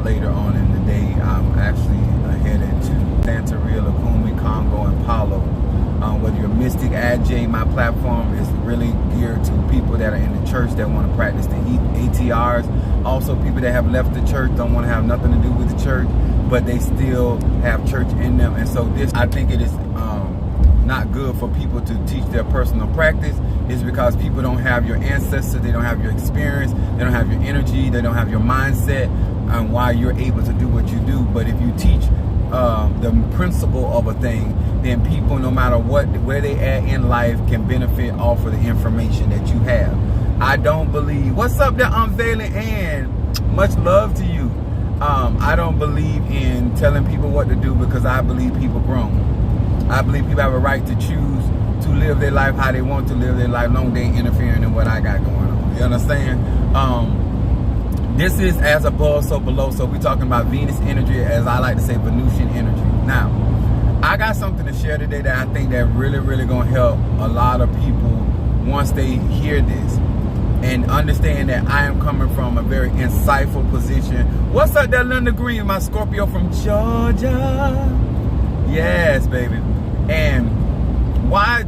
later on in the day. I'm actually headed to Santeria, Lukumi, Congo, and Palo. Whether you're a mystic, AJ, my platform is really geared to people that are in the church that want to practice the ATRs. Also, people that have left the church, don't want to have nothing to do with the church, but they still have church in them. And so this, I think it is not good for people to teach their personal practice, is because people don't have your ancestors, they don't have your experience, they don't have your energy, they don't have your mindset on why you're able to do what you do. But if you teach the principle of a thing, then people, no matter where they at in life, can benefit off of the information that you have. I don't believe, what's up there, Unveiling Ann? Much love to you. I don't believe in telling people what to do, because I believe people grown. I believe people have a right to choose to live their life how they want to live their life, long they ain't interfering in what I got going on. You understand? This is as above, so below. So we're talking about Venus energy, as I like to say, Venusian energy. Now, I got something to share today that I think that really gonna help a lot of people once they hear this and understand that I am coming from a very insightful position. What's up there, Linda Green, my Scorpio from Georgia? Yes, baby. And why,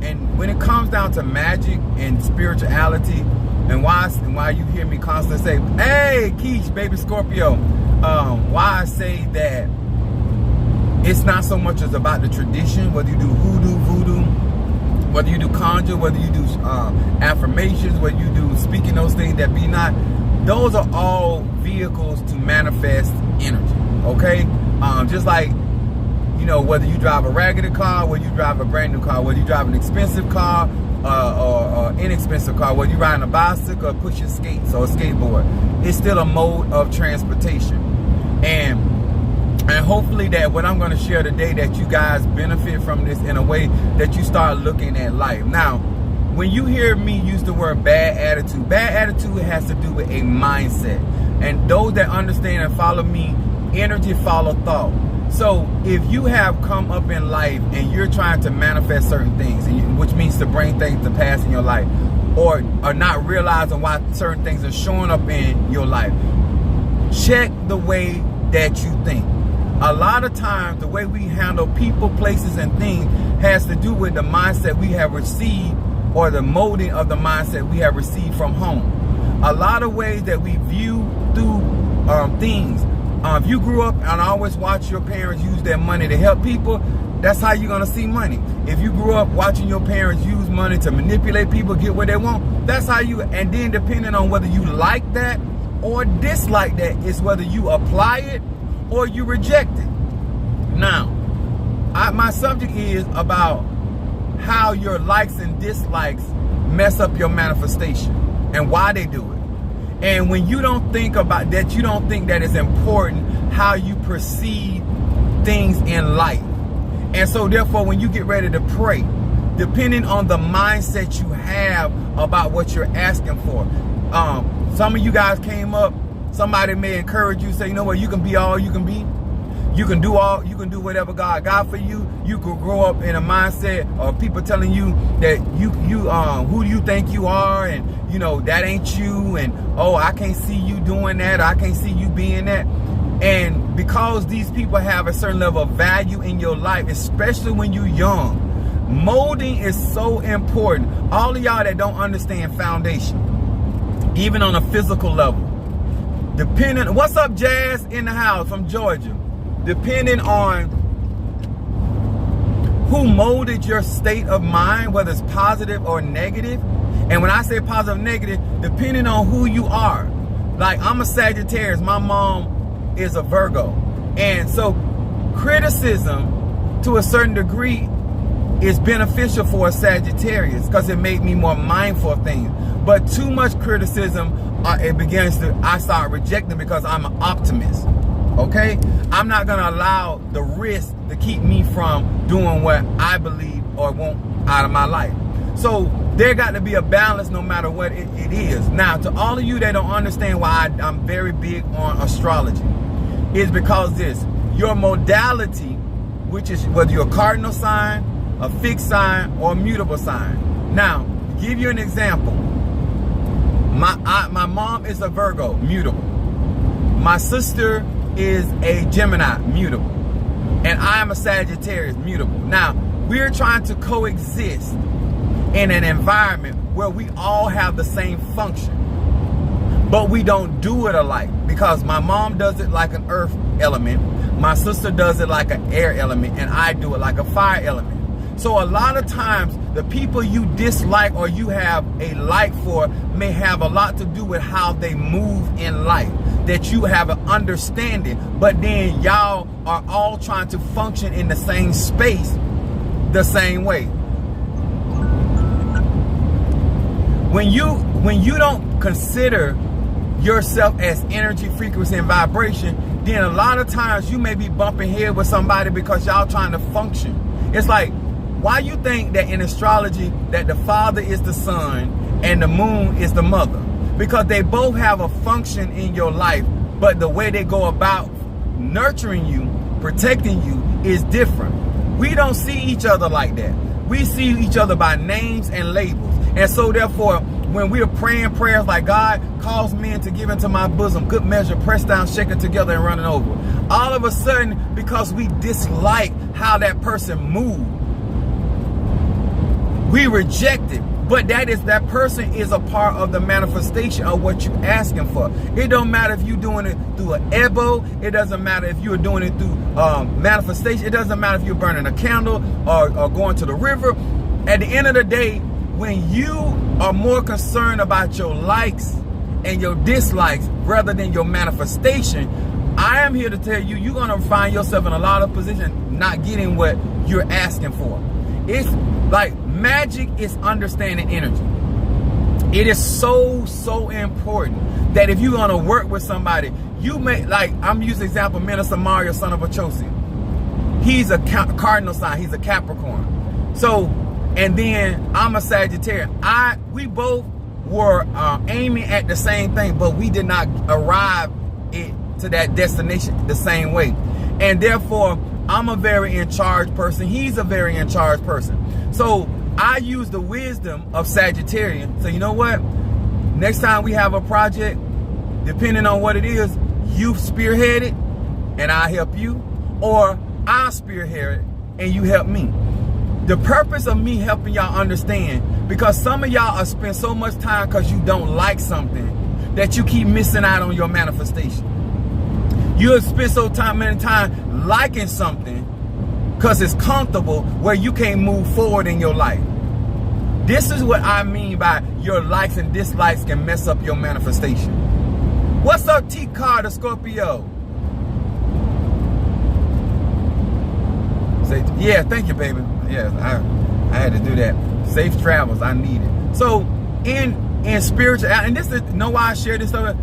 and when it comes down to magic and spirituality, and why you hear me constantly say, hey, Keish, baby Scorpio, why I say that it's not so much as about the tradition, whether you do hoodoo, voodoo, whether you do conjure, whether you do affirmations, whether you do speaking those things that be not, those are all vehicles to manifest energy, okay? Just like, you know, whether you drive a raggedy car, whether you drive a brand new car, whether you drive an expensive car or inexpensive car, whether you ride a bicycle or pushing skates or a skateboard, it's still a mode of transportation. And hopefully that what I'm going to share today, that you guys benefit from this in a way that you start looking at life. Now, when you hear me use the word bad attitude has to do with a mindset. And those that understand and follow me, energy follow thought. So if you have come up in life and you're trying to manifest certain things, which means to bring things to pass in your life, or are not realizing why certain things are showing up in your life, check the way that you think. A lot of times the way we handle people, places, and things has to do with the mindset we have received, or the molding of the mindset we have received from home. A lot of ways that we view through things. If you grew up and always watch your parents use their money to help people, that's how you're gonna see money. If you grew up watching your parents use money to manipulate people, get what they want, that's how you, and then depending on whether you like that or dislike that, is whether you apply it or you reject it. Now, my subject is about how your likes and dislikes mess up your manifestation and why they do it. And when you don't think about that, you don't think that it's important how you perceive things in life. And so therefore, when you get ready to pray, depending on the mindset you have about what you're asking for, some of you guys came up, somebody may encourage you, say, you know what, you can be all you can be. You can do all, you can do whatever God got for you. You could grow up in a mindset of people telling you that you who do you think you are, and you know that ain't you, and oh, I can't see you doing that, or I can't see you being that. And because these people have a certain level of value in your life, especially when you're young, molding is so important. All of y'all that don't understand foundation, even on a physical level, depending, what's up, Jazz in the house from Georgia? Depending on who molded your state of mind, whether it's positive or negative. And when I say positive, negative, depending on who you are. Like, I'm a Sagittarius, my mom is a Virgo. And so criticism to a certain degree is beneficial for a Sagittarius because it made me more mindful of things. But too much criticism, I start rejecting because I'm an optimist. Okay? I'm not going to allow the risk to keep me from doing what I believe or want out of my life. So there got to be a balance no matter what it is. Now, to all of you that don't understand why I'm very big on astrology, is because your modality, which is whether you're a cardinal sign, a fixed sign, or a mutable sign. Now, to give you an example, my mom is a Virgo, mutable. My sister is a Gemini, mutable. And I am a Sagittarius, mutable. Now, we're trying to coexist in an environment where we all have the same function. But we don't do it alike, because my mom does it like an earth element, my sister does it like an air element, and I do it like a fire element. So a lot of times, the people you dislike or you have a like for may have a lot to do with how they move in life, that you have an understanding, but then y'all are all trying to function in the same space the same way. When you don't consider yourself as energy, frequency, and vibration, then a lot of times you may be bumping head with somebody because y'all trying to function. It's like, why you think that in astrology that the father is the son and the moon is the mother? Because they both have a function in your life, but the way they go about nurturing you, protecting you is different. We don't see each other like that. We see each other by names and labels. And so therefore, when we are praying prayers like, God calls men to give into my bosom, good measure, pressed down, shaken together, and running over, all of a sudden, because we dislike how that person moved, we reject it. But that person is a part of the manifestation of what you're asking for. It don't matter if you're doing it through an Ebo. It doesn't matter if you're doing it through manifestation. It doesn't matter if you're burning a candle or going to the river. At the end of the day, when you are more concerned about your likes and your dislikes rather than your manifestation, I am here to tell you, you're going to find yourself in a lot of positions not getting what you're asking for. It's like magic is understanding energy. It is so important that if you're going to work with somebody, you may, like, I'm using example, Minister Mario, son of Achosi. He's a cardinal sign. He's a Capricorn. So, and then I'm a Sagittarius. We both were aiming at the same thing, but we did not arrive to that destination the same way. And therefore, I'm a very in charge person. He's a very in charge person. So I use the wisdom of Sagittarian. So you know what? Next time we have a project, depending on what it is, you spearhead it and I help you, or I spearhead it and you help me. The purpose of me helping y'all understand, because some of y'all are spend so much time because you don't like something that you keep missing out on your manifestation. You'll spend so many time liking something because it's comfortable where you can't move forward in your life. This is what I mean by your likes and dislikes can mess up your manifestation. What's up, T Carter Scorpio? Say, yeah, thank you, baby. Yes, I had to do that. Safe travels, I need it. So in spiritual, and this is, know why I share this stuff?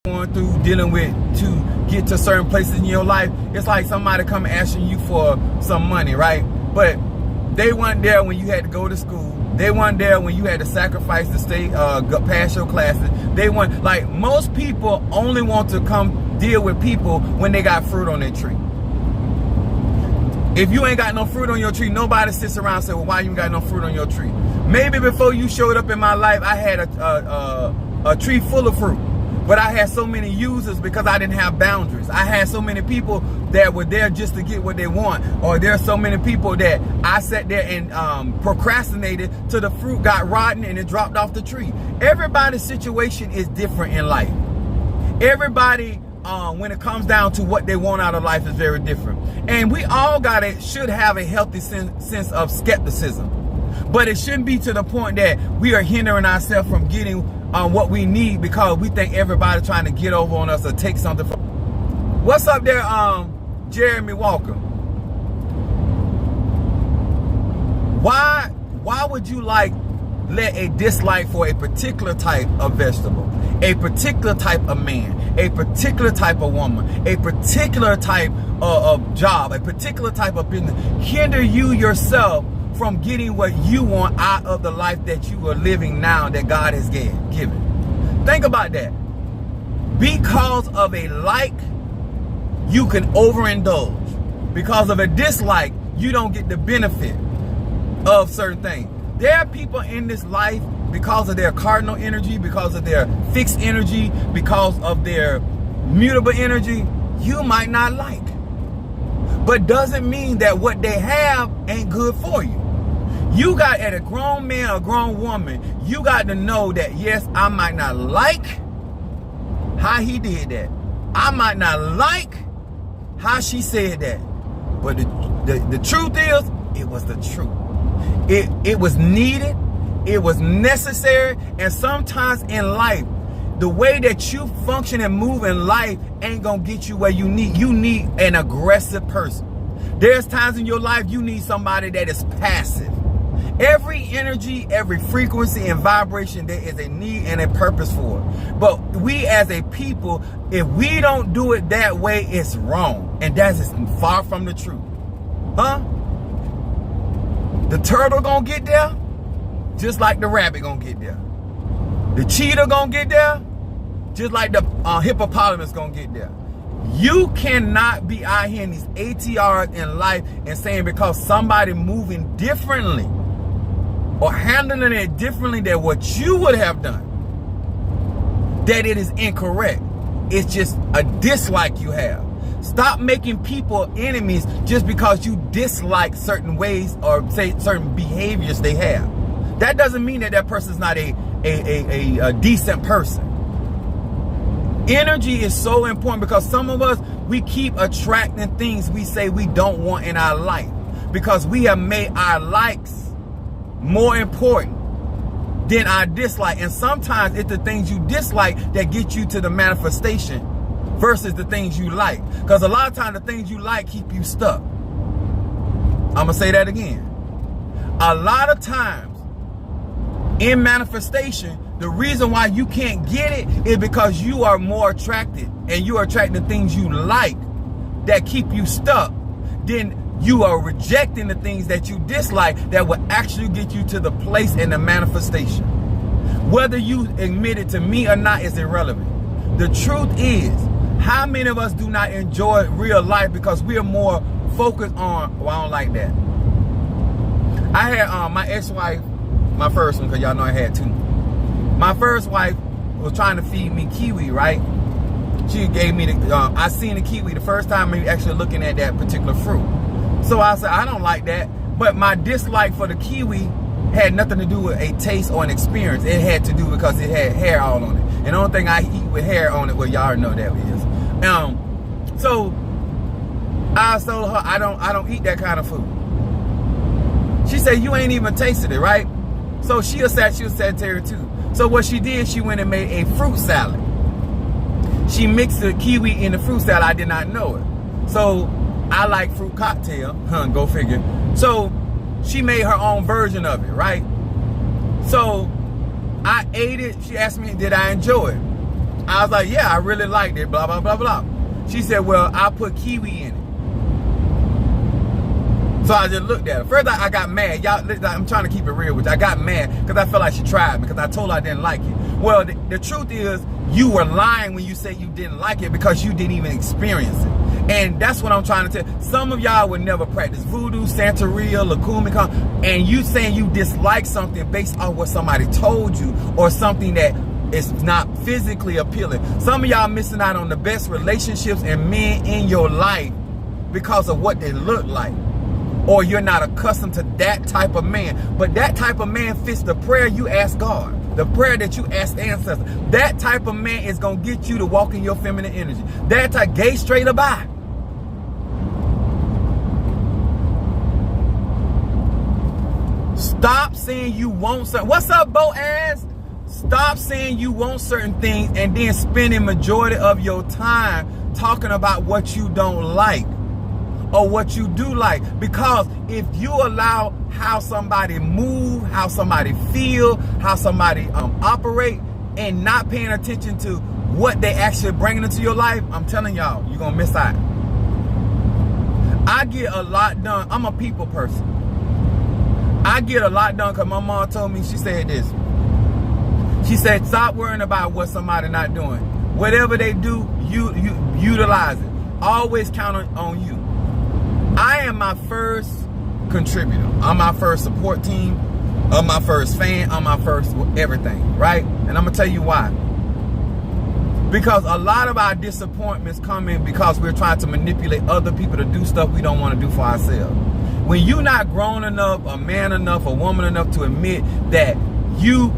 Going through dealing with to get to certain places in your life, it's like somebody come asking you for some money, right? But they weren't there when you had to go to school. They weren't there when you had to sacrifice to stay pass your classes. They weren't, like, most people only want to come deal with people when they got fruit on their tree. If you ain't got no fruit on your tree, nobody sits around and says, well, why you ain't got no fruit on your tree? Maybe before you showed up in my life, I had a tree full of fruit. But I had so many users because I didn't have boundaries. I had so many people that were there just to get what they want. Or there are so many people that I sat there and procrastinated till the fruit got rotten and it dropped off the tree. Everybody's situation is different in life. Everybody, when it comes down to what they want out of life, is very different. And we all should have a healthy sense of skepticism. But it shouldn't be to the point that we are hindering ourselves from getting what we need because we think everybody's trying to get over on us or take something from. What's up there, Jeremy Walker? Why would you let a dislike for a particular type of vegetable, a particular type of man, a particular type of woman, a particular type of job, a particular type of business hinder you yourself from getting what you want out of the life that you are living now that God has given? Think about that. Because of a like, you can overindulge. Because of a dislike, you don't get the benefit of certain things. There are people in this life because of their cardinal energy, because of their fixed energy, because of their mutable energy, you might not like. But doesn't mean that what they have ain't good for you. You got, at a grown man or grown woman, you got to know that, yes, I might not like how he did that. I might not like how she said that. But the truth is, it was the truth. It was needed. It was necessary. And sometimes in life, the way that you function and move in life ain't gonna get you where you need. You need an aggressive person. There's times in your life you need somebody that is passive. Every energy, every frequency and vibration, there is a need and a purpose for it. But we as a people, if we don't do it that way, it's wrong. And that is far from the truth. Huh? The turtle gonna get there, just like the rabbit gonna get there. The cheetah gonna get there, just like the hippopotamus gonna get there. You cannot be out here in these ATRs in life and saying because somebody moving differently or handling it differently than what you would have done, that it is incorrect. It's just a dislike you have. Stop making people enemies just because you dislike certain ways or say certain behaviors they have. That doesn't mean that that person's not a decent person. Energy is so important because some of us, we keep attracting things we say we don't want in our life because we have made our likes more important than our dislike. And sometimes it's the things you dislike that get you to the manifestation versus the things you like. Because a lot of times the things you like keep you stuck. I'm going to say that again. A lot of times in manifestation, the reason why you can't get it is because you are more attracted and you are attracting the things you like that keep you stuck. Then you are rejecting the things that you dislike that will actually get you to the place in the manifestation. Whether you admit it to me or not is irrelevant. The truth is, how many of us do not enjoy real life because we are more focused on, well, I don't like that. I had my ex-wife, my first one, because y'all know I had two. My first wife was trying to feed me kiwi, right? She gave me the, I seen the kiwi the first time me actually looking at that particular fruit. So I said, I don't like that. But my dislike for the kiwi had nothing to do with a taste or an experience. It had to do because it had hair all on it. And the only thing I eat with hair on it, well, y'all know that is. So I told her I don't eat that kind of food. She said, you ain't even tasted it, right? So she was Sagittarius too. So what she did, she went and made a fruit salad. She mixed the kiwi in the fruit salad. I did not know it. So I like fruit cocktail, go figure. So she made her own version of it, right? So I ate it. She asked me, did I enjoy it? I was like, yeah, I really liked it, blah, blah, blah, blah. She said, well, I put kiwi in it. So I just looked at her. First, I got mad. Y'all, I'm trying to keep it real with you. I got mad because I felt like she tried because I told her I didn't like it. Well, the truth is, you were lying when you said you didn't like it because you didn't even experience it. And that's what I'm trying to tell. Some of y'all would never practice voodoo, Santeria, Lakumi, and you saying you dislike something based on what somebody told you or something that is not physically appealing. Some of y'all missing out on the best relationships and men in your life because of what they look like. Or you're not accustomed to that type of man. But that type of man fits the prayer you ask God. The prayer that you ask ancestors. That type of man is going to get you to walk in your feminine energy. That type, gay, straight, or bi. Stop saying you want something. What's up, Boaz? Stop saying you want certain things and then spending majority of your time talking about what you don't like. Or what you do like. Because if you allow how somebody move, how somebody feel, how somebody operate, and not paying attention to what they actually bringing into your life, I'm telling y'all, you're gonna miss out. I get a lot done. I'm a people person. I get a lot done because my mom told me, she said this. She said, stop worrying about what somebody not doing. Whatever they do, you utilize it. Always count on you. I am my first contributor. I'm my first support team. I'm my first fan, I'm my first everything, right? And I'm gonna tell you why. Because a lot of our disappointments come in because we're trying to manipulate other people to do stuff we don't want to do for ourselves. When you're not grown enough, a man enough, a woman enough to admit that you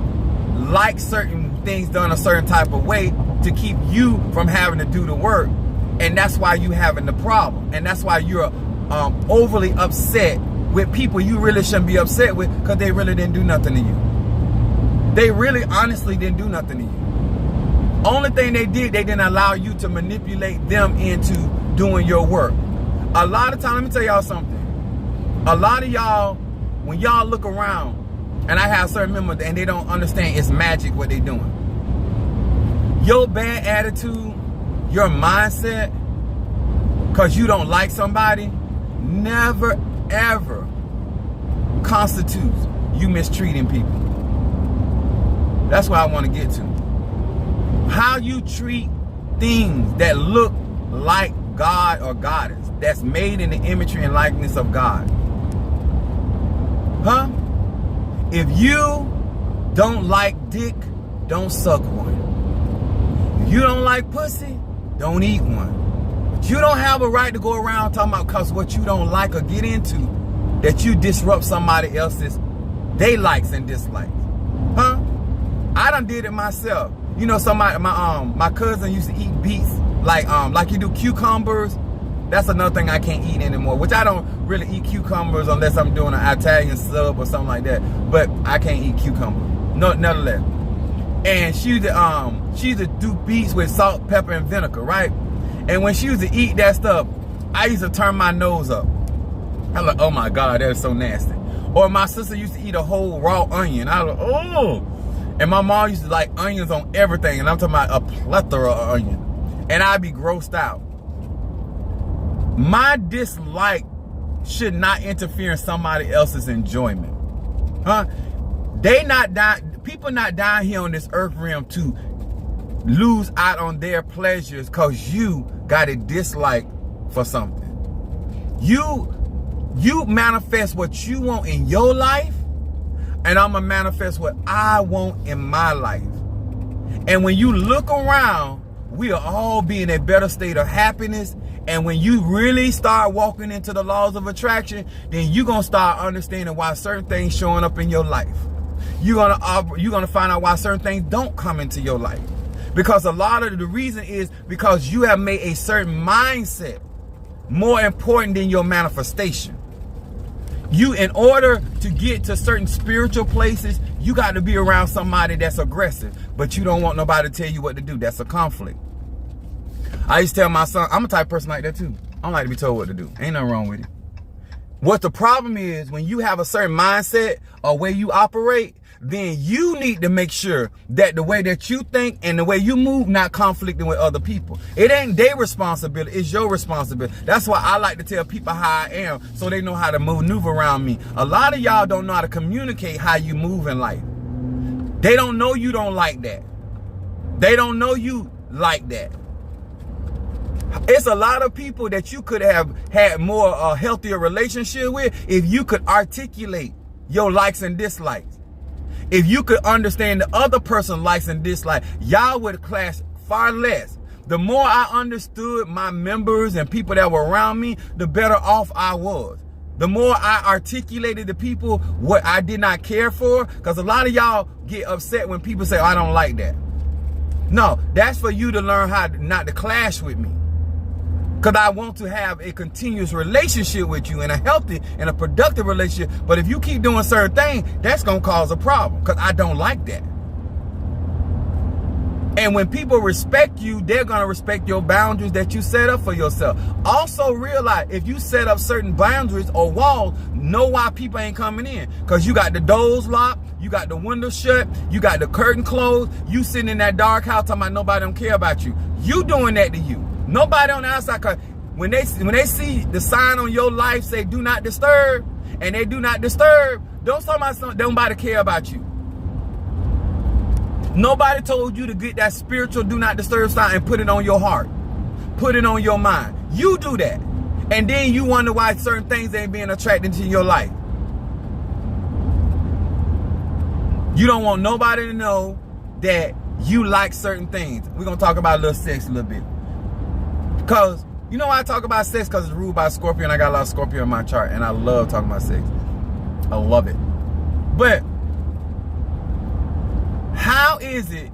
like certain things done a certain type of way to keep you from having to do the work, and that's why you having the problem, and that's why you're overly upset with people you really shouldn't be upset with, because they really didn't do nothing to you. They really honestly didn't do nothing to you. Only thing they did, they didn't allow you to manipulate them into doing your work. A lot of times, let me tell y'all something. A lot of y'all, when y'all look around, and I have certain members and they don't understand it's magic what they doing. Your bad attitude, your mindset, because you don't like somebody, never ever constitutes you mistreating people. That's what I want to get to. How you treat things that look like God or goddess, that's made in the imagery and likeness of God. Huh? If you don't like dick, don't suck one. If you don't like pussy, don't eat one. But you don't have a right to go around talking about because what you don't like or get into, that you disrupt somebody else's they likes and dislikes. Huh? I done did it myself. You know, my cousin used to eat beets like you do cucumbers. That's another thing I can't eat anymore, which I don't really eat cucumbers unless I'm doing an Italian sub or something like that. But I can't eat cucumber, no, nonetheless. And she used to do beets with salt, pepper, and vinegar, right? And when she used to eat that stuff, I used to turn my nose up. I'm like, oh my God, that is so nasty. Or my sister used to eat a whole raw onion. I was like, oh. And my mom used to like onions on everything. And I'm talking about a plethora of onion. And I'd be grossed out. My dislike should not interfere in somebody else's enjoyment. Huh? People not down here on this earth realm to lose out on their pleasures because you got a dislike for something. You manifest what you want in your life, and I'm gonna manifest what I want in my life. And when you look around, we'll all be in a better state of happiness. And when you really start walking into the laws of attraction, then you're gonna start understanding why certain things showing up in your life. You're gonna find out why certain things don't come into your life. Because a lot of the reason is because you have made a certain mindset more important than your manifestation. You, in order to get to certain spiritual places, you got to be around somebody that's aggressive, but you don't want nobody to tell you what to do. That's a conflict. I used to tell my son, I'm a type of person like that too. I don't like to be told what to do. Ain't nothing wrong with it. What the problem is, when you have a certain mindset or way you operate, then you need to make sure that the way that you think and the way you move not conflicting with other people. It ain't their responsibility, it's your responsibility. That's why I like to tell people how I am, so they know how to maneuver around me. A lot of y'all don't know how to communicate how you move in life. They don't know you don't like that. They don't know you like that. It's a lot of people that you could have had more healthier relationship with if you could articulate your likes and dislikes. If you could understand the other person's likes and dislikes, y'all would clash far less. The more I understood my members and people that were around me, the better off I was. The more I articulated to people what I did not care for, because a lot of y'all get upset when people say, oh, I don't like that. No, that's for you to learn how not to clash with me. Because I want to have a continuous relationship with you, and a healthy and a productive relationship. But if you keep doing certain things, that's going to cause a problem, because I don't like that. And when people respect you, they're going to respect your boundaries that you set up for yourself. Also realize, if you set up certain boundaries or walls, know why people ain't coming in. Because you got the doors locked, you got the windows shut, you got the curtain closed, you sitting in that dark house talking about nobody don't care about you. You doing that to you. Nobody on the outside, cause when they see the sign on your life say do not disturb, and they do not disturb, don't nobody care about you. Nobody told you to get that spiritual do not disturb sign and put it on your heart. Put it on your mind. You do that. And then you wonder why certain things ain't being attracted to your life. You don't want nobody to know that you like certain things. We're going to talk about a little sex a little bit. Because, you know why I talk about sex? Because it's ruled by Scorpio, and I got a lot of Scorpio in my chart, and I love talking about sex. I love it. But how is it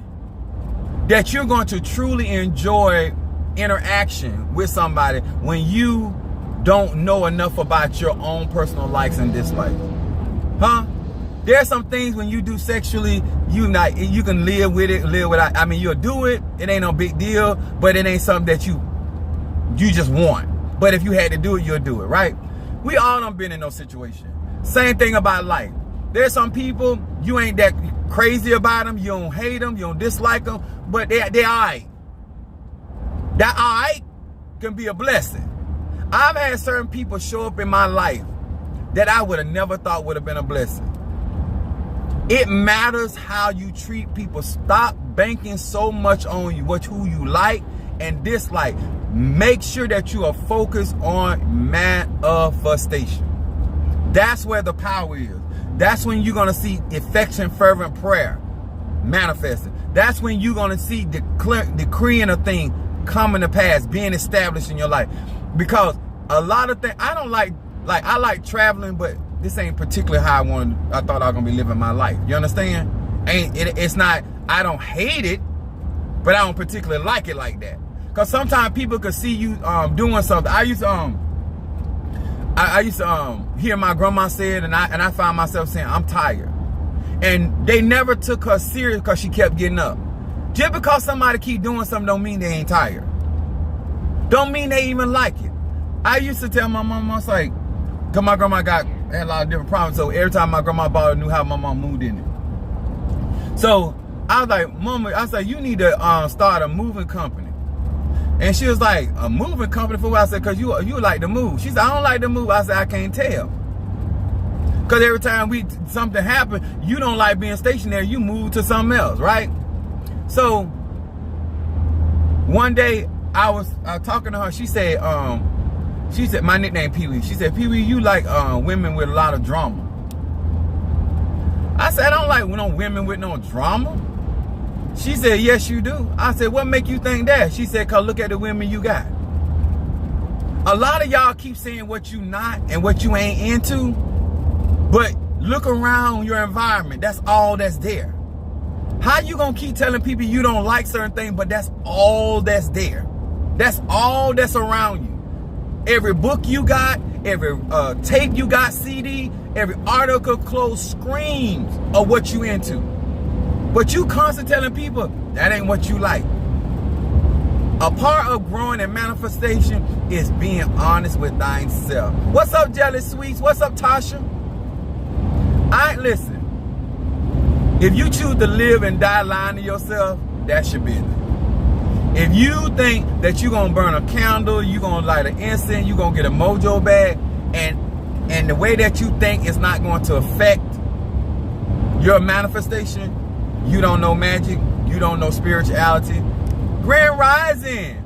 that you're going to truly enjoy interaction with somebody when you don't know enough about your own personal likes and dislikes? Huh? There's some things when you do sexually, you can live with it, live without. I mean, you'll do it. It ain't no big deal, but it ain't something that you just want. But if you had to do it, you'll do it, right? We all done been in those situations. Same thing about life. There's some people, you ain't that crazy about them. You don't hate them. You don't dislike them. But they all right. That all right can be a blessing. I've had certain people show up in my life that I would have never thought would have been a blessing. It matters how you treat people. Stop banking so much on who you like and dislike. Make sure that you are focused on manifestation. That's where the power is. That's when you're going to see affection, fervent prayer manifesting. That's when you're going to see decreeing a thing coming to pass, being established in your life. Because a lot of things, I don't like I like traveling, but this ain't particularly how I thought I was going to be living my life. You understand? It's not, I don't hate it, but I don't particularly like it like that. Because sometimes people could see you doing something. I used to hear my grandma say it, and I found myself saying, I'm tired. And they never took her serious because she kept getting up. Just because somebody keep doing something don't mean they ain't tired. Don't mean they even like it. I used to tell my mom, I was like, because my grandma had a lot of different problems. So every time my grandma bought a new house, my mom moved in it. So I was like, Mama, I was like, you need to start a moving company. And she was like, a moving company for what? I said, because you like to move. She said, I don't like to move. I said, I can't tell. Because every time something happen, you don't like being stationary. You move to something else, right? So one day I was talking to her. She said, my nickname Pee-wee. She said, Pee-wee, you like women with a lot of drama. I said, I don't like no women with no drama. She said, yes, you do. I said, what make you think that? She said, because look at the women you got. A lot of y'all keep saying what you not and what you ain't into, but look around your environment. That's all that's there. How you gonna keep telling people you don't like certain things, but that's all that's there? That's all that's around you. Every book you got, every tape you got, CD, every article, clothes screams of what you into. But you constantly telling people that ain't what you like. A part of growing and manifestation is being honest with thyself. What's up, Jelly Sweets? What's up, Tasha? Listen. If you choose to live and die lying to yourself, that's your business. If you think that you're going to burn a candle, you're going to light an incense, you're going to get a mojo bag, and the way that you think is not going to affect your manifestation, you don't know magic, you don't know spirituality. Grand Rising.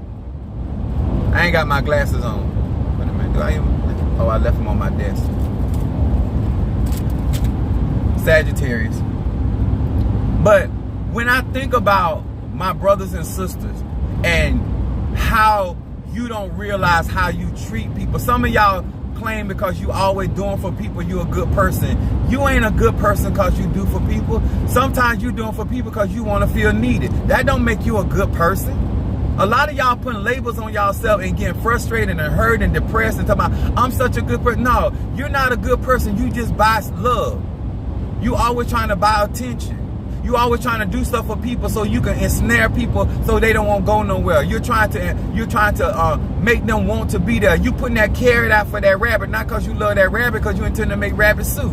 I ain't got my glasses on. Wait a minute, I left them on my desk. Sagittarius. But when I think about my brothers and sisters and how you don't realize how you treat people. Some of y'all claim because you always doing for people, you a good person. You ain't a good person because you do for people. Sometimes you doing for people because you want to feel needed. That don't make you a good person. A lot of y'all putting labels on y'allself and getting frustrated and hurt and depressed and talking about, I'm such a good person. No, you're not a good person. You just buy love. You always trying to buy attention. You always trying to do stuff for people so you can ensnare people so they don't want to go nowhere. You're trying to make them want to be there. You putting that carrot out for that rabbit, not because you love that rabbit, because you intend to make rabbit soup.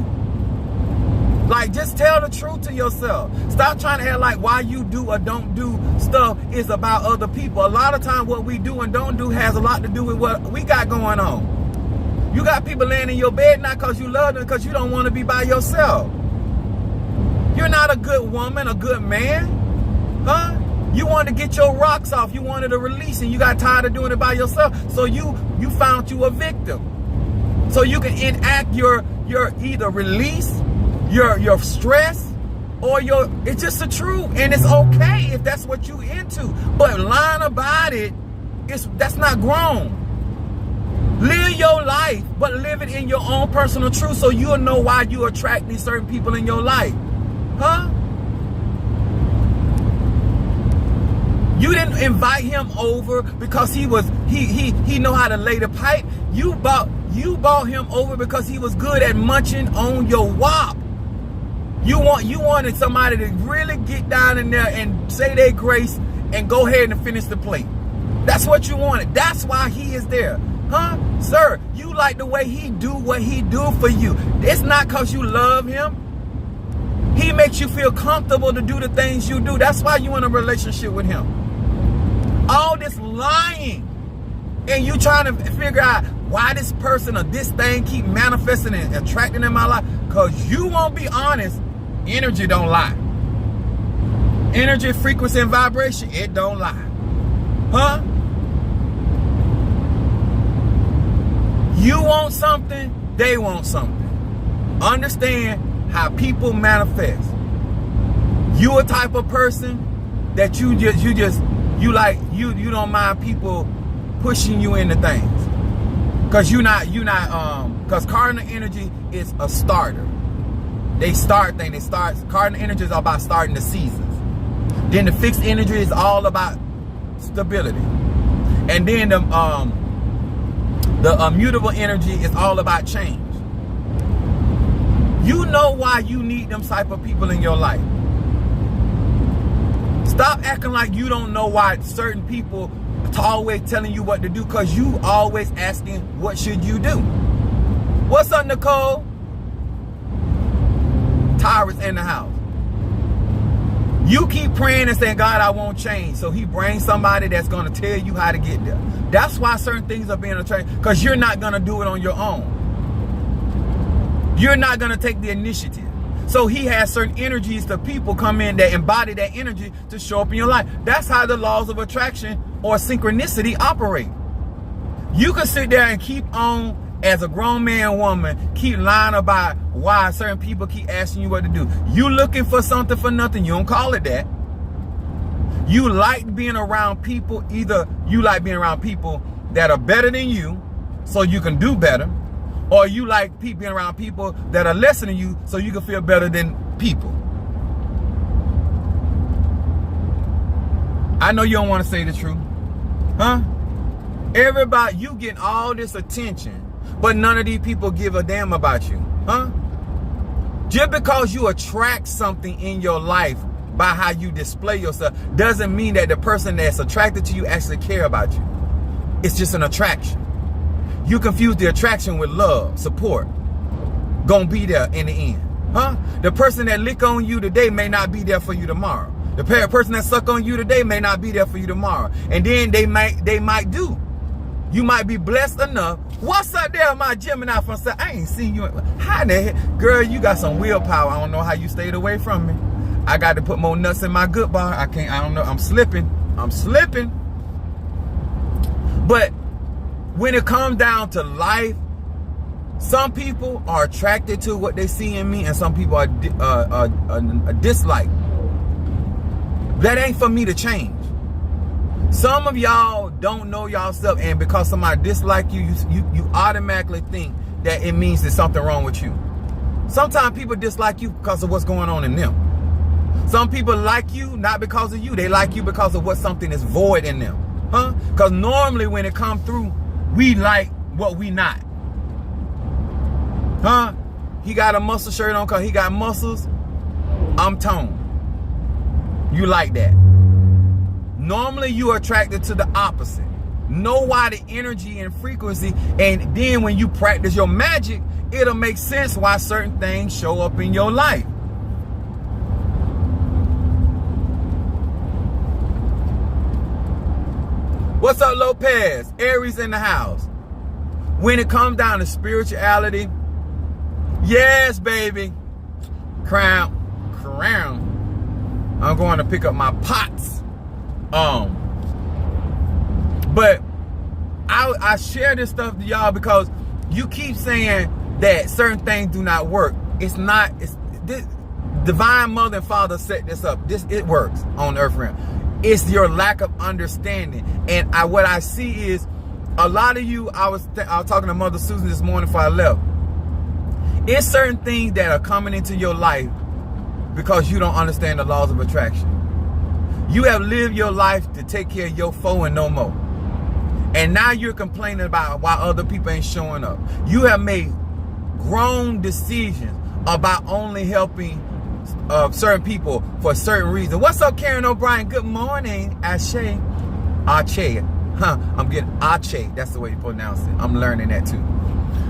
Like, just tell the truth to yourself. Stop trying to act like why you do or don't do stuff is about other people. A lot of times what we do and don't do has a lot to do with what we got going on. You got people laying in your bed not because you love them, because you don't want to be by yourself. You're not a good woman, a good man, huh? You wanted to get your rocks off. You wanted to release, and you got tired of doing it by yourself. So you found you a victim. So you can enact your either release your stress or it's just the truth, and it's okay if that's what you into. But lying about it, that's not grown. Live your life, but live it in your own personal truth, so you'll know why you attract these certain people in your life. Huh? You didn't invite him over because he know how to lay the pipe. You bought him over because he was good at munching on your wop. You wanted somebody to really get down in there and say their grace and go ahead and finish the plate. That's what you wanted. That's why he is there. Huh? Sir, you like the way he do what he do for you. It's not because you love him. He makes you feel comfortable to do the things you do. That's why you in a relationship with him. All this lying, and you trying to figure out why this person or this thing keep manifesting and attracting in my life, because you won't be honest. Energy don't lie. Energy, frequency, and vibration, it don't lie. Huh? You want something, they want something. Understand how people manifest. You a type of person that you don't mind people pushing you into things. Cause cardinal energy is a starter. They start things. Cardinal energy is all about starting the seasons. Then the fixed energy is all about stability. And then the immutable energy is all about change. You know why you need them type of people in your life. Stop acting like you don't know why certain people are always telling you what to do, because you always asking, what should you do? What's up, Nicole? Tyrus in the house. You keep praying and saying, God, I won't change. So he brings somebody that's going to tell you how to get there. That's why certain things are being attracted, because you're not going to do it on your own. You're not going to take the initiative. So he has certain energies to people come in that embody that energy to show up in your life. That's how the laws of attraction or synchronicity operate. You can sit there and keep on, as a grown man, woman, keep lying about why certain people keep asking you what to do. You looking for something for nothing. You don't call it that. You like being around people. Either you like being around people that are better than you so you can do better, or you like being around people that are less than you so you can feel better than people. I know you don't want to say the truth. Huh? Everybody, you getting all this attention, but none of these people give a damn about you. Huh? Just because you attract something in your life by how you display yourself doesn't mean that the person that's attracted to you actually care about you. It's just an attraction. You confuse the attraction with love, support. Gonna be there in the end. Huh? The person that lick on you today may not be there for you tomorrow. The person that suck on you today may not be there for you tomorrow. And then they might do. You might be blessed enough. What's up there, my Gemini from South? I ain't seen you. Hi there. Girl, you got some willpower. I don't know how you stayed away from me. I got to put more nuts in my good bar. I don't know. I'm slipping. But when it comes down to life, some people are attracted to what they see in me, and some people are dislike. That ain't for me to change. Some of y'all don't know yourself, and because somebody dislike you, you automatically think that it means there's something wrong with you. Sometimes people dislike you because of what's going on in them. Some people like you not because of you. They like you because of what something is void in them. Huh? Because normally when it comes through, we like what we not. Huh? He got a muscle shirt on because he got muscles. I'm toned. You like that. Normally you are attracted to the opposite. Know why the energy and frequency, and then when you practice your magic, it'll make sense why certain things show up in your life. What's up, Lopez? Aries in the house. When it comes down to spirituality, yes, baby. Crown. I'm going to pick up my pots. But I share this stuff to y'all because you keep saying that certain things do not work. It's not. Divine Mother and Father set this up. It works on the earth realm. It's your lack of understanding. And what I see is a lot of you, I was talking to Mother Susan this morning before I left. It's certain things that are coming into your life because you don't understand the laws of attraction. You have lived your life to take care of your foe and no more. And now you're complaining about why other people ain't showing up. You have made grown decisions about only helping certain people for a certain reason. What's up, Karen O'Brien? Good morning, Ashe. Ache. I'm getting Ache. That's the way you pronounce it. I'm learning that too.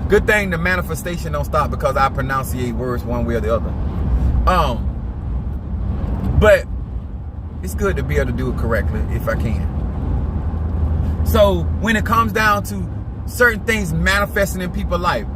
Good thing the manifestation don't stop because I pronunciate words one way or the other. But it's good to be able to do it correctly if I can. So when it comes down to certain things manifesting in people's life,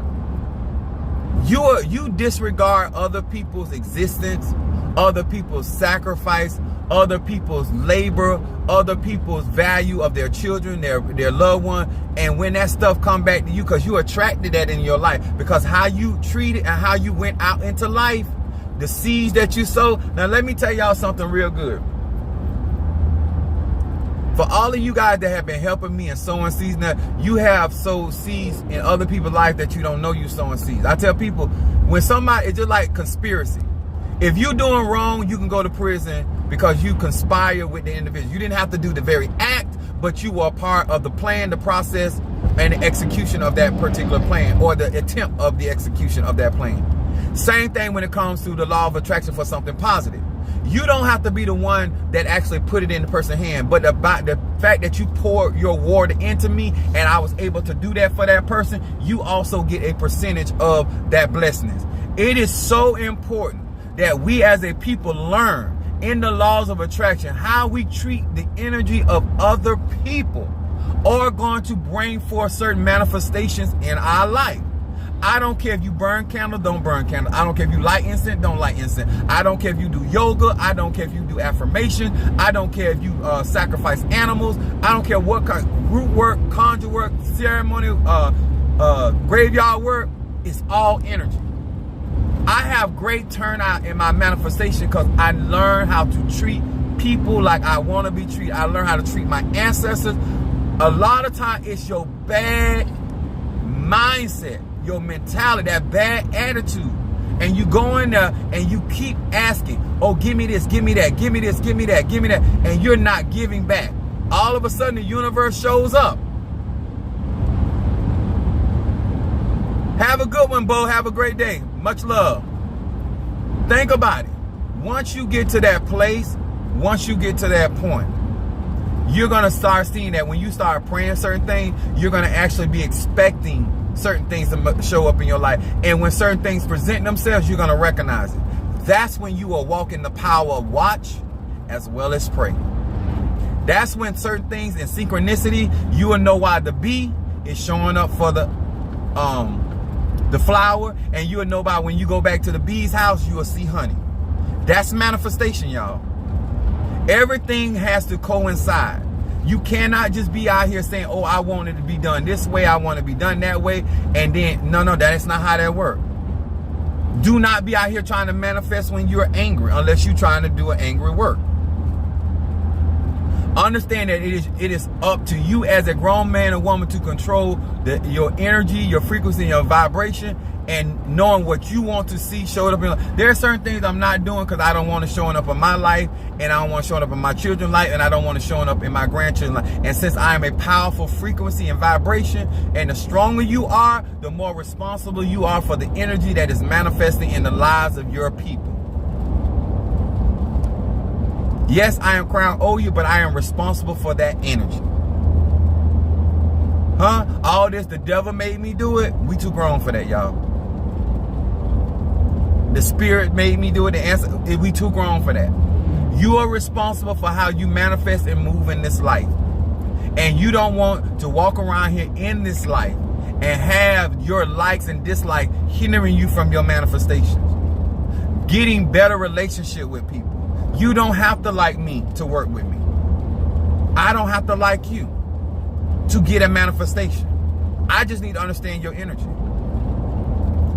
you disregard other people's existence, other people's sacrifice, other people's labor, other people's value of their children, their loved one. And when that stuff come back to you, because you attracted that in your life, because how you treated and how you went out into life, the seeds that you sowed. Now let me tell y'all something real good. For all of you guys that have been helping me and sowing seeds, now you have sowed seeds in other people's life that you don't know you sowing seeds. I tell people, when somebody, it's just like conspiracy. If you're doing wrong, you can go to prison because you conspire with the individual. You didn't have to do the very act, but you were a part of the plan, the process, and the execution of that particular plan, or the attempt of the execution of that plan. Same thing when it comes to the law of attraction for something positive. You don't have to be the one that actually put it in the person's hand, but about the fact that you poured your water into me and I was able to do that for that person, you also get a percentage of that blessing. It is so important that we as a people learn in the laws of attraction how we treat the energy of other people are going to bring forth certain manifestations in our life. I don't care if you burn candles, don't burn candles. I don't care if you light incense, don't light incense. I don't care if you do yoga. I don't care if you do affirmation. I don't care if you sacrifice animals. I don't care what kind of root work, conjure work, ceremony, graveyard work. It's all energy. I have great turnout in my manifestation because I learned how to treat people like I want to be treated. I learned how to treat my ancestors. A lot of time it's your bad mindset, your mentality, that bad attitude. And you go in there and you keep asking, oh, give me this, give me that, give me this, give me that, give me that. And you're not giving back. All of a sudden the universe shows up. Have a good one, Bo. Have a great day. Much love. Think about it. Once you get to that place, once you get to that point, you're going to start seeing that when you start praying certain things, you're going to actually be expecting certain things to show up in your life. And when certain things present themselves, you're going to recognize it. That's when you will walk in the power of watch as well as pray. That's when certain things in synchronicity, you will know why the bee is showing up for the flower, and you will know by when you go back to the bee's house, you will see honey. That's manifestation, y'all. Everything has to coincide. You cannot just be out here saying, oh, I want it to be done this way, I want it to be done that way, and then, no, that is not how that works. Do not be out here trying to manifest when you're angry, unless you're trying to do an angry work. Understand that it is up to you as a grown man or woman to control your energy, your frequency, your vibration, and knowing what you want to see showed up in your life. There are certain things I'm not doing because I don't want it showing up in my life, and I don't want it showing up in my children's life, and I don't want it showing up in my grandchildren's life. And since I am a powerful frequency and vibration, and the stronger you are, the more responsible you are for the energy that is manifesting in the lives of your people. Yes, I am Crown Oya, but I am responsible for that energy. All this, the devil made me do it. We too grown for that, y'all. The spirit made me do it. The answer, we too grown for that. You are responsible for how you manifest and move in this life. And you don't want to walk around here in this life and have your likes and dislikes hindering you from your manifestations. Getting better relationship with people. You don't have to like me to work with me. I don't have to like you to get a manifestation. I just need to understand your energy.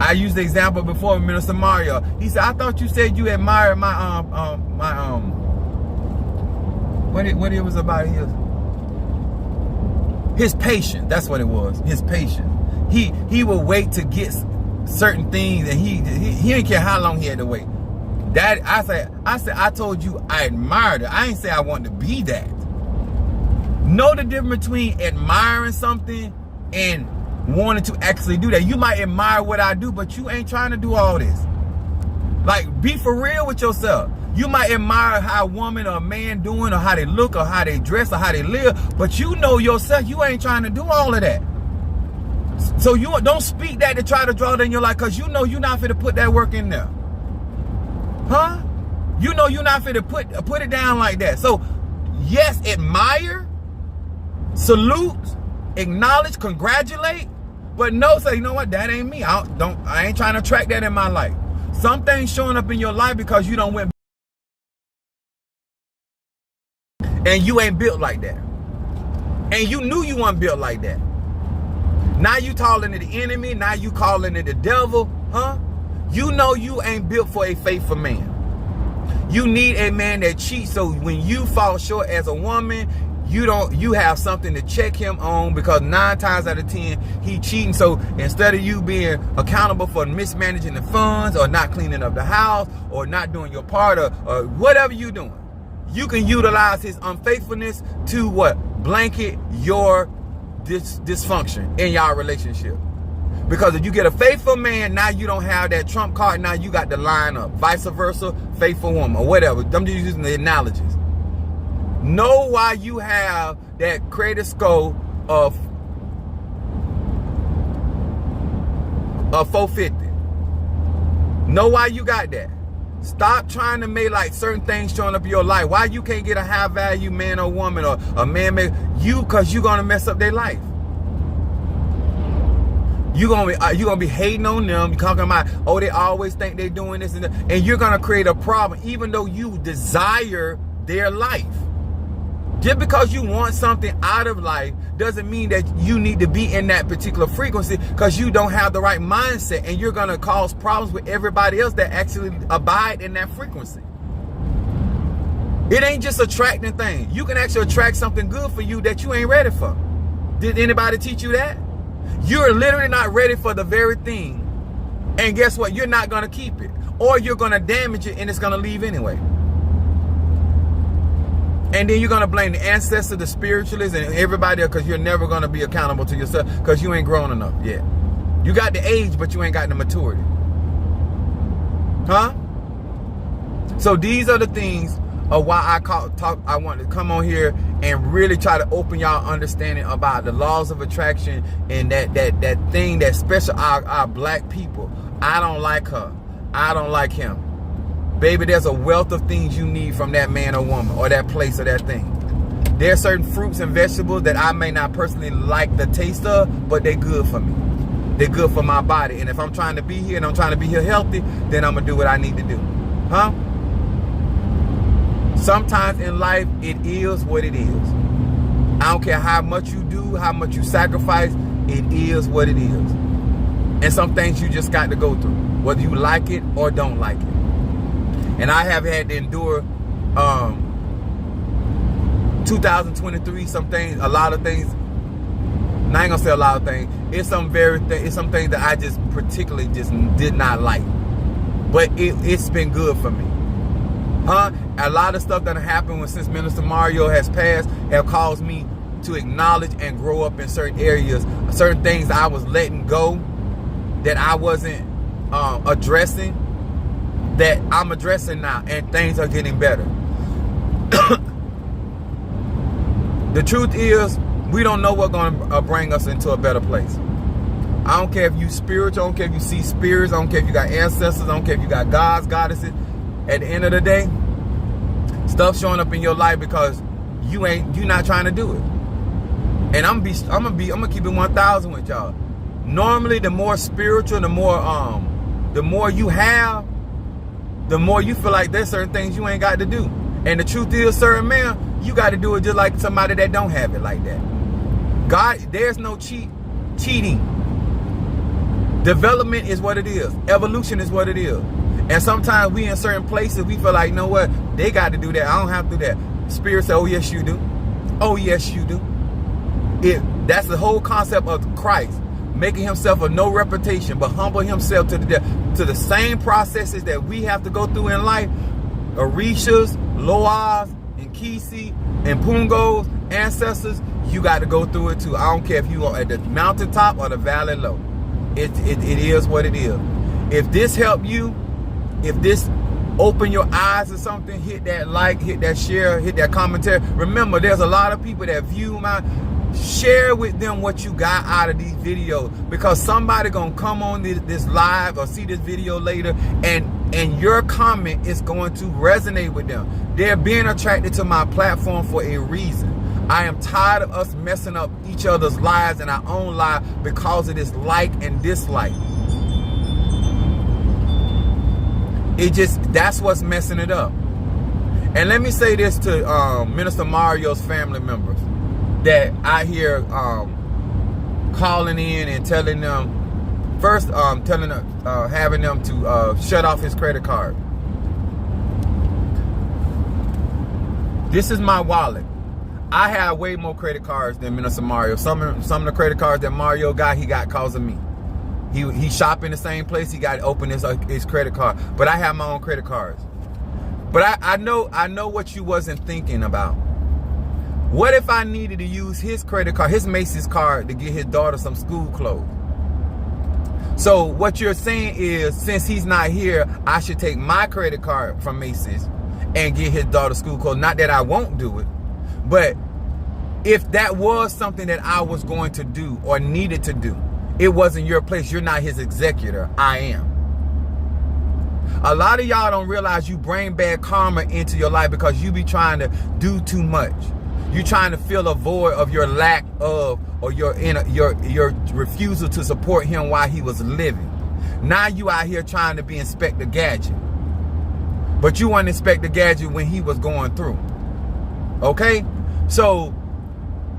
I used the example before with Minister Mario. He said, I thought you said you admired my what it was about his patience. That's what it was. His patience. He would wait to get certain things, and he didn't care how long he had to wait. That I told you I admired it. I ain't say I wanted to be that. Know the difference between admiring something and wanting to actually do that. You might admire what I do, but you ain't trying to do all this. Like, be for real with yourself. You might admire how a woman or a man doing, or how they look, or how they dress, or how they live, but you know yourself, you ain't trying to do all of that. So you don't speak that to try to draw it in your life, because you know you're not fit to put that work in there. Huh? You know you're not fit to put it down like that. So yes, admire, salute, acknowledge, congratulate, but no, say, you know what, that ain't me. I ain't trying to attract that in my life. Something's showing up in your life because you don't went and you ain't built like that. And you knew you weren't built like that. Now you calling it the enemy. Now you calling it the devil. Huh? You know you ain't built for a faithful man. You need a man that cheats. So when you fall short as a woman, you have something to check him on, because 9 times out of 10 he cheating. So instead of you being accountable for mismanaging the funds, or not cleaning up the house, or not doing your part, or whatever you doing, you can utilize his unfaithfulness to what? Blanket your dysfunction in y'all relationship. Because if you get a faithful man, now you don't have that trump card. Now you got to line up. Vice versa, faithful woman, or whatever. I'm just using the analogies. Know why you have that credit score of 450. Know why you got that. Stop trying to make like certain things showing up in your life. Why you can't get a high value man or woman, or a man because you're gonna mess up their life. You're gonna be hating on them. You're talking about, oh, they always think they're doing this and that, and you're gonna create a problem, even though you desire their life. Just because you want something out of life doesn't mean that you need to be in that particular frequency, because you don't have the right mindset, and you're going to cause problems with everybody else that actually abide in that frequency. It ain't just attracting things. You can actually attract something good for you that you ain't ready for. Did anybody teach you that? You're literally not ready for the very thing. And guess what? You're not going to keep it. Or you're going to damage it, and it's going to leave anyway. And then you're going to blame the ancestors, the spiritualists, and everybody else, because you're never going to be accountable to yourself, because you ain't grown enough yet. You got the age, but you ain't got the maturity. Huh? So these are the things of why I want to come on here and really try to open y'all understanding about the laws of attraction, and that thing that special our black people. I don't like her. I don't like him. Baby, there's a wealth of things you need from that man or woman, or that place, or that thing. There are certain fruits and vegetables that I may not personally like the taste of, but they're good for me. They're good for my body. And if I'm trying to be here, and I'm trying to be here healthy, then I'm going to do what I need to do. Huh? Sometimes in life, it is what it is. I don't care how much you do, how much you sacrifice, it is what it is. And some things you just got to go through, whether you like it or don't like it. And I have had to endure 2023, a lot of things. And I ain't gonna say a lot of things. It's some things that I just particularly just did not like. But it's been good for me. Huh? A lot of stuff that happened since Minister Mario has passed have caused me to acknowledge and grow up in certain areas. Certain things I was letting go that I wasn't addressing, that I'm addressing now, and things are getting better. The truth is, we don't know what's going to bring us into a better place. I don't care if you spiritual, I don't care if you see spirits, I don't care if you got ancestors, I don't care if you got gods, goddesses. At the end of the day, stuff showing up in your life because you're not trying to do it. And I'm gonna keep it 1,000 with y'all. Normally, the more spiritual, the more you have, the more you feel like there's certain things you ain't got to do. And the truth is, certain man, you got to do it just like somebody that don't have it like that. God, there's no cheating. Development is what it is. Evolution is what it is. And sometimes we in certain places, we feel like, you know what? They got to do that. I don't have to do that. Spirit said, oh, yes, you do. Oh, yes, you do. That's the whole concept of Christ. Making himself of no reputation, but humble himself to the same processes that we have to go through in life. Orishas, Loas, and Kisi, and Pungo's ancestors, you got to go through it too. I don't care if you are at the mountaintop or the valley low. It is what it is. If this helped you, if this open your eyes or something, hit that like, hit that share, hit that commentary. Remember, there's a lot of people that view my... Share with them what you got out of these videos, because somebody gonna come on this live or see this video later, and your comment is going to resonate with them. They're being attracted to my platform for a reason. I am tired of us messing up each other's lives and our own life because of this like and dislike. That's what's messing it up. And let me say this to Minister Mario's family members that I hear calling in and telling them, first having them to shut off his credit card. This is my wallet. I have way more credit cards than Minister Mario. Some of the credit cards that Mario got, he got cause of me. He shop in the same place. He got to open his credit card. But I have my own credit cards. But I know what you wasn't thinking about. What if I needed to use his credit card, his Macy's card, to get his daughter some school clothes? So what you're saying is, since he's not here, I should take my credit card from Macy's and get his daughter school clothes. Not that I won't do it, but if that was something that I was going to do or needed to do, it wasn't your place. You're not his executor. I am. A lot of y'all don't realize you bring bad karma into your life because you be trying to do too much. You're trying to fill a void of your lack of, or your refusal to support him while he was living. Now you out here trying to be Inspector Gadget. But you weren't Inspector Gadget when he was going through. Okay? So,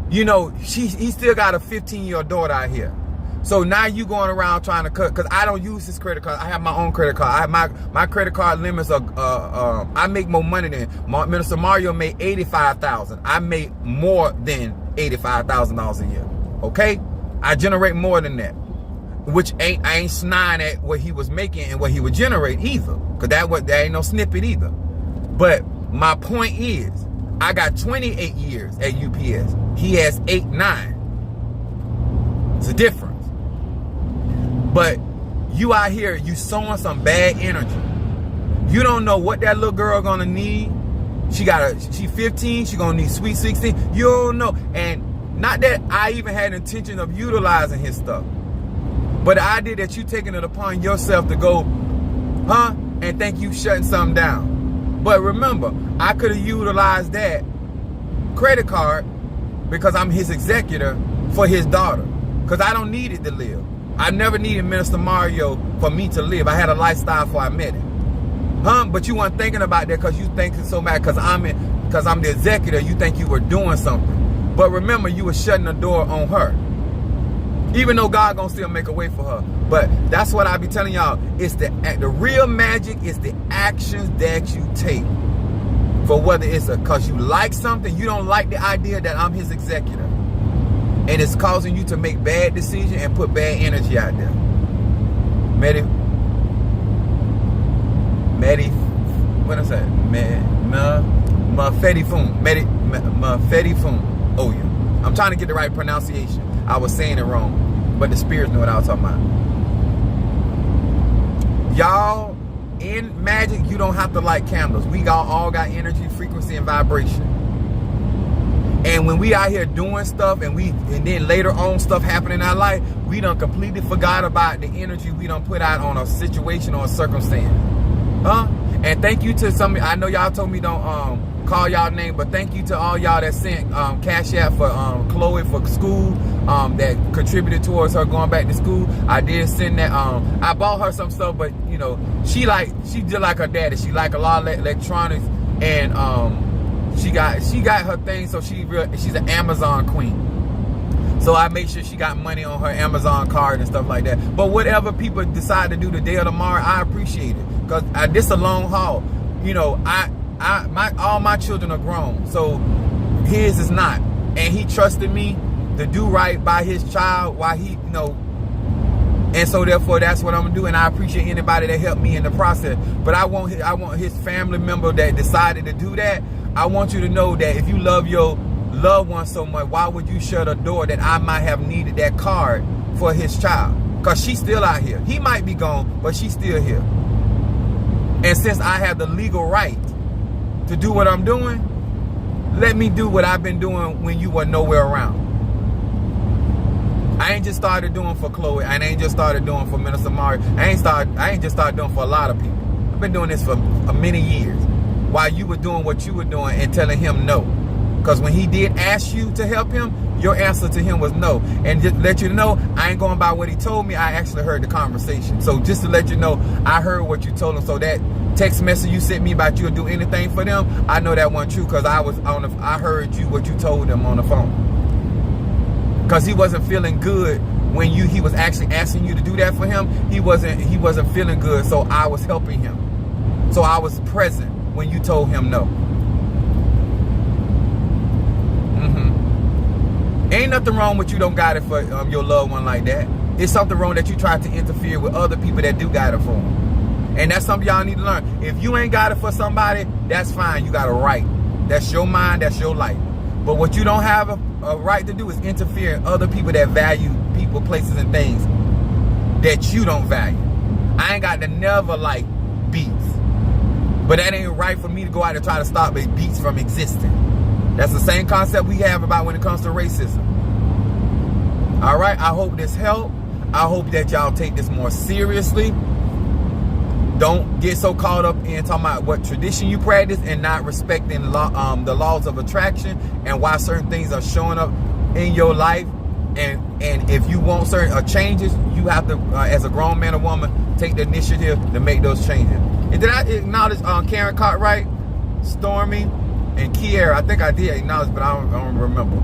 you know, he still got a 15-year-old daughter out here. So now you going around trying to cut, because I don't use his credit card. I have my own credit card. I have my credit card limits are, I make more money than Minister Mario made $85,000. I make more than $85,000 a year. Okay? I generate more than that. Which I ain't snide at what he was making and what he would generate either. Because that ain't no snippet either. But my point is, I got 28 years at UPS. He has 8, 9. It's a difference. But you out here, you sowing some bad energy. You don't know what that little girl gonna need. She 15, she gonna need sweet 16. You don't know. And not that I even had intention of utilizing his stuff, but the idea that you taking it upon yourself to go, and think you shutting something down. But remember, I could have utilized that credit card because I'm his executor for his daughter. Because I don't need it to live. I never needed Minister Mario for me to live. I had a lifestyle before I met him. But you weren't thinking about that because you thinking so mad because I'm the executor, you think you were doing something. But remember, you were shutting the door on her. Even though God gonna still make a way for her. But that's what I be telling y'all. It's the real magic is the actions that you take. For whether it's because you like something, you don't like the idea that I'm his executor. And it's causing you to make bad decisions and put bad energy out there. What I say? Mafedifun. Oh yeah. I'm trying to get the right pronunciation. I was saying it wrong, but the spirits know what I was talking about. Y'all, in magic, you don't have to light candles. We all got energy, frequency, and vibration. And when we out here doing stuff and then later on stuff happen in our life, we done completely forgot about the energy we done put out on a situation or a circumstance. And thank you to some, I know y'all told me don't call y'all name, but thank you to all y'all that sent Cash App for Chloe for school, that contributed towards her going back to school. I did send that, I bought her some stuff, but you know, she just like her daddy. She like a lot of electronics, and she got her thing, so she's an Amazon queen. So I make sure she got money on her Amazon card and stuff like that. But whatever people decide to do today or tomorrow, I appreciate it. Because this a long haul. You know, all my children are grown. So his is not. And he trusted me to do right by his child while he, you know. And so therefore, that's what I'm going to do. And I appreciate anybody that helped me in the process. But I want his family member that decided to do that. I want you to know that if you love your loved one so much, why would you shut a door that I might have needed that card for his child? Because she's still out here. He might be gone, but she's still here. And since I have the legal right to do what I'm doing, let me do what I've been doing when you were nowhere around. I ain't just started doing for Chloe. I ain't just started doing for Minister Mari. I ain't just started doing for a lot of people. I've been doing this for many years while you were doing what you were doing and telling him no. Because when he did ask you to help him, your answer to him was no. And just to let you know, I ain't going by what he told me. I actually heard the conversation. So just to let you know, I heard what you told him. So that text message you sent me about you'll do anything for them, I know that wasn't true because I heard what you told him on the phone. Because he wasn't feeling good when he was actually asking you to do that for him. He wasn't feeling good, so I was helping him. So I was present when you told him no. Ain't nothing wrong with you don't got it for your loved one like that. It's something wrong that you try to interfere with other people that do got it for them. And that's something y'all need to learn. If you ain't got it for somebody, that's fine. You got a right. That's your mind. That's your life. But what you don't have a right to do is interfere in other people that value people, places, and things that you don't value. I ain't got to never like beats. But that ain't right for me to go out and try to stop beats from existing. That's the same concept we have about when it comes to racism. All right, I hope this helped. I hope that y'all take this more seriously. Don't get so caught up in talking about what tradition you practice and not respecting the laws of attraction and why certain things are showing up in your life. And if you want certain changes, you have to, as a grown man or woman, take the initiative to make those changes. And did I acknowledge Karen Cartwright, Stormy, and Kiera? I think I did acknowledge, but I don't remember.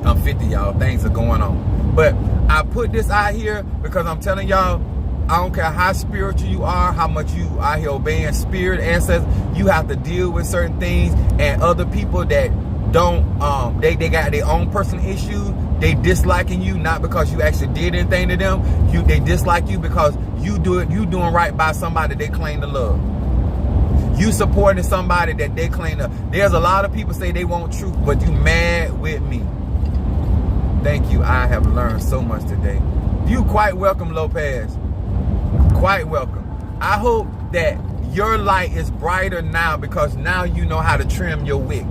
I'm 50, y'all. Things are going on. But I put this out here because I'm telling y'all, I don't care how spiritual you are, how much you out here obeying spirit, ancestors, you have to deal with certain things. And other people that don't, they got their own personal issues. They disliking you, not because you actually did anything to them. They dislike you because you doing right by somebody they claim to love. You supporting somebody that they claim to. There's a lot of people say they want truth, but you mad with me. Thank you. I have learned so much today. You quite welcome, Lopez. Quite welcome. I hope that your light is brighter now because now you know how to trim your wick.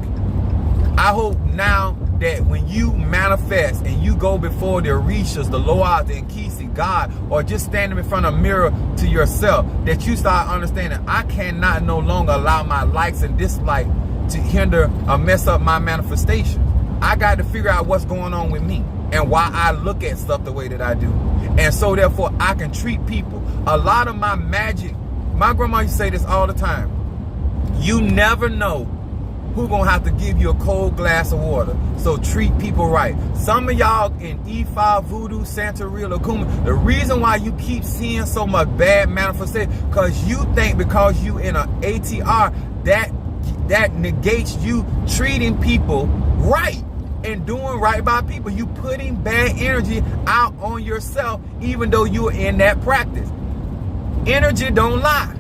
I hope now that when you manifest and you go before the Orishas, the Loas, the Nkisi, God, or just standing in front of a mirror to yourself, that you start understanding, I cannot no longer allow my likes and dislikes to hinder or mess up my manifestation. I got to figure out what's going on with me and why I look at stuff the way that I do. And so therefore I can treat people. A lot of my magic, my grandma used to say this all the time. You never know who gonna have to give you a cold glass of water. So treat people right. Some of y'all in Ifa, Voodoo, Santeria, Okuma, the reason why you keep seeing so much bad manifestation, because you think because you in an ATR, that negates you treating people right and doing right by people. You putting bad energy out on yourself even though you're in that practice. Energy don't lie.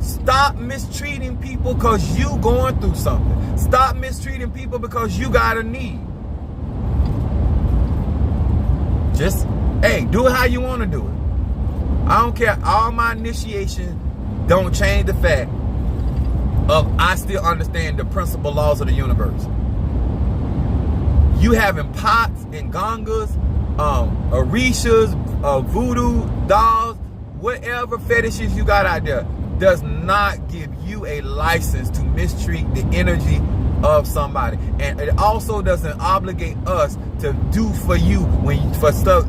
Stop mistreating people because you going through something. Stop mistreating people because you got a need. Just, hey, do it how you want to do it. I don't care. All my initiation don't change the fact of I still understand the principal laws of the universe. You having pots and gongas, orishas, voodoo dolls, whatever fetishes you got out there, does not give you a license to mistreat the energy of somebody. And it also doesn't obligate us to do for you for stuff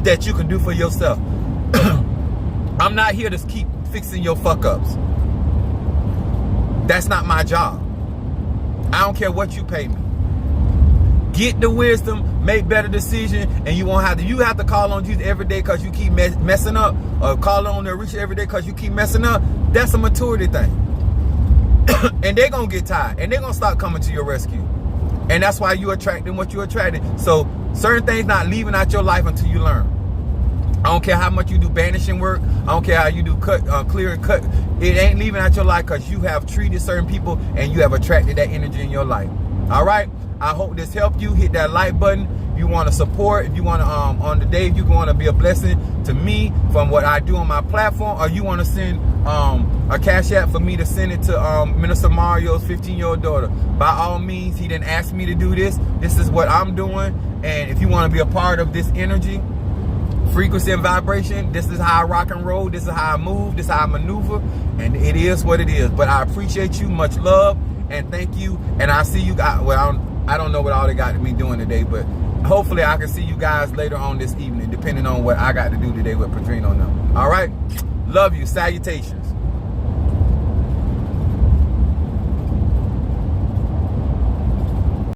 that you can do for yourself. I'm not here to keep fixing your fuck ups. That's not my job. I don't care what you pay me. get the wisdom, make better decisions, and you won't have to. You have to call on Jesus every day because you keep messing up, or call on the Orisha every day because you keep messing up. That's a maturity thing. And they're gonna get tired, and they're gonna start coming to your rescue. And that's why you attracting what you attracted. So certain things not leaving out your life until you learn. I don't care how much you do banishing work. I don't care how you do clear and cut. It ain't leaving out your life because you have treated certain people and you have attracted that energy in your life. All right. I hope this helped you. Hit that like button. If you want to support, if you want to, on the day, if you want to be a blessing to me from what I do on my platform, or you want to send a cash app for me to send it to Minister Mario's 15-year-old daughter, by all means. He didn't ask me to do this. This is what I'm doing. And if you want to be a part of this energy, frequency and vibration, this is how I rock and roll, this is how I move, this is how I maneuver, and it is what it is. But I appreciate you, much love, and thank you. And I see you guys. Well, I don't know what all they got me doing today, but hopefully I can see you guys later on this evening, depending on what I got to do today with Padrino now. All right, love you, salutations.